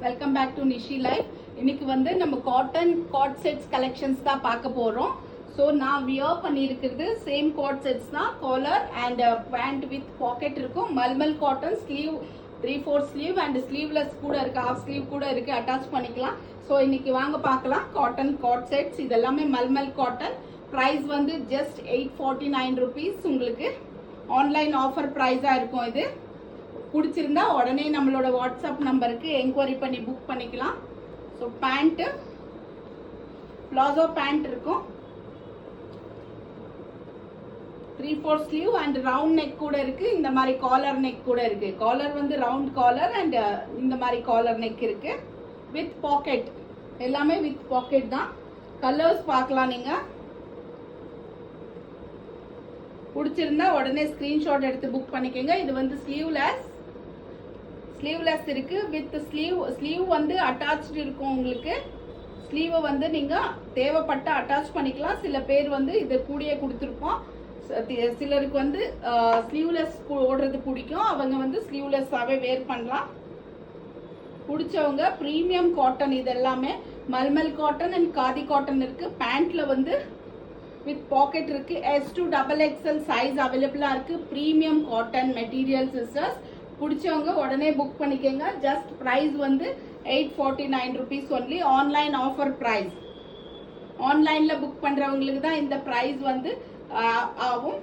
Welcome back to Nishi life. இன்னைக்கு வந்து நம்ம காட்டன் காட் செட்ஸ் கலெக்ஷன்ஸ் தான் பார்க்க போறோம். ஸோ நான் வியர் பண்ணியிருக்கிறது சேம் காட் செட்ஸ் தான். Collar and pant with pocket இருக்கும். Mulmul cotton sleeve 3/4 sleeve and sleeveless கூட இருக்கு, ஹாஃப் ஸ்லீவ் கூட இருக்கு, அட்டாச் பண்ணிக்கலாம். ஸோ இன்னைக்கு வாங்க பார்க்கலாம் காட்டன் காட் செட்ஸ். இது எல்லாமே மல்மல் காட்டன். ப்ரைஸ் வந்து ஜஸ்ட் 849 rupees. உங்களுக்கு ஆன்லைன் ஆஃபர் ப்ரைஸாக இருக்கும். இது பிடிச்சிருந்தா உடனே நம்மளோட வாட்ஸ்அப் நம்பருக்கு என்கொயரி பண்ணி புக் பண்ணிக்கலாம். ஸோ பேண்ட்டு பிளாசோ பேண்ட் இருக்கும், 3/4 ஸ்லீவ் அண்ட் ரவுண்ட் நெக் கூட இருக்கு. இந்த மாதிரி காலர் நெக் கூட இருக்கு. காலர் வந்து ரவுண்ட் காலர் அண்ட் இந்த மாதிரி காலர் நெக் இருக்கு வித் பாக்கெட். எல்லாமே வித் பாக்கெட் தான். கலர்ஸ் பார்க்கலாம். நீங்க பிடிச்சிருந்தா உடனே ஸ்கிரீன்ஷாட் எடுத்து புக் பண்ணிக்கோங்க. இது வந்து ஸ்லீவ்லெஸ் இருக்கு வித் ஸ்லீவ் வந்து அட்டாச்டு இருக்கும். உங்களுக்கு ஸ்லீவை வந்து நீங்க தேவைப்பட்ட அட்டாச் பண்ணிக்கலாம். சில பேர் வந்து இதை கூடிய கொடுத்துருப்போம். சிலருக்கு வந்து ஸ்லீவ்லெஸ் ஓடுறது பிடிக்கும், அவங்க வந்து ஸ்லீவ்லெஸ்ஸாவே வேர் பண்ணலாம். பிடிச்சவங்க ப்ரீமியம் காட்டன். இது எல்லாமே mulmul cotton and khadi cotton இருக்கு. பேண்ட்ல வந்து வித் பாக்கெட் இருக்கு. S2 XXL சைஸ் அவைலபிளா இருக்கு. Premium cotton material sisters. பிடிச்சவங்க உடனே புக் பண்ணிக்கோங்க. ஜஸ்ட் பிரைஸ் வந்து 849 rupees only. Online offer price. ஆன்லைன்ல புக் பண்றவங்களுக்கு தான் இந்த பிரைஸ் வந்து ஆகும்.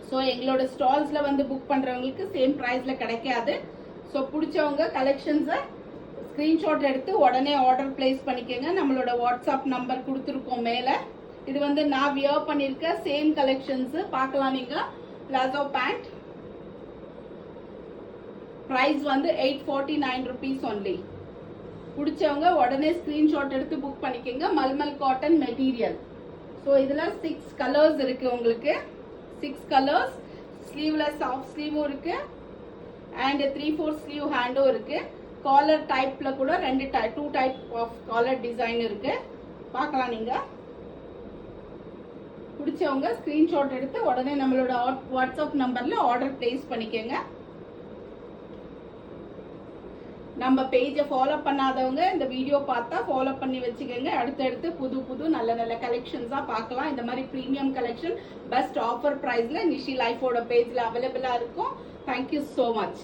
ஸோ எங்களோட ஸ்டால்ஸ்ல வந்து புக் பண்றவங்களுக்கு சேம் பிரைஸ்ல கிடைக்காது. ஸோ பிடிச்சவங்க கலெக்ஷன்ஸை ஸ்கிரீன்ஷாட் எடுத்து உடனே ஆர்டர் பிளேஸ் பண்ணிக்கோங்க. நம்மளோட வாட்ஸ்அப் நம்பர் கொடுத்துருக்கோம் மேல. இது வந்து நான் வியர் பண்ணிருக்க சேம் கலெக்ஷன்ஸ் பார்க்கலாம். நீங்க பிளாசோ பேண்ட் பிரைஸ் வந்து 849 rupees ஒன்லி. பிடிச்சவங்க உடனே ஸ்கிரீன்ஷாட் எடுத்து புக் பண்ணிக்கோங்க. Mulmul cotton material. ஸோ இதுல 6 கலர்ஸ் இருக்கு. உங்களுக்கு 6 கலர்ஸ். ஸ்லீவ்லெஸ் ஆஃப் ஸ்லீவும் இருக்கு அண்ட் 3/4 ஸ்லீவ் ஹேண்டும் இருக்கு. காலர் டைப்ல கூட 2 டைப் ஆஃப் காலர் டிசைன் இருக்கு. பார்க்கலாம். நீங்க பிடிச்சவங்க ஸ்கிரீன்ஷாட் எடுத்து உடனே நம்மளோட வாட்ஸ்அப் நம்பர்ல ஆர்டர் பிளேஸ் பண்ணிக்கோங்க. நம்ம பேஜை ஃபாலோ பண்ணாதவங்க இந்த வீடியோ பார்த்தா ஃபாலோ பண்ணி வச்சுக்கோங்க. அடுத்தடுத்து புது நல்ல கலெக்ஷன்ஸா பார்க்கலாம். இந்த மாதிரி ப்ரீமியம் கலெக்ஷன் பெஸ்ட் ஆஃபர் பிரைஸ்ல நிஷி லைஃபோட பேஜ்ல அவைலபிளா இருக்கும். Thank you so much.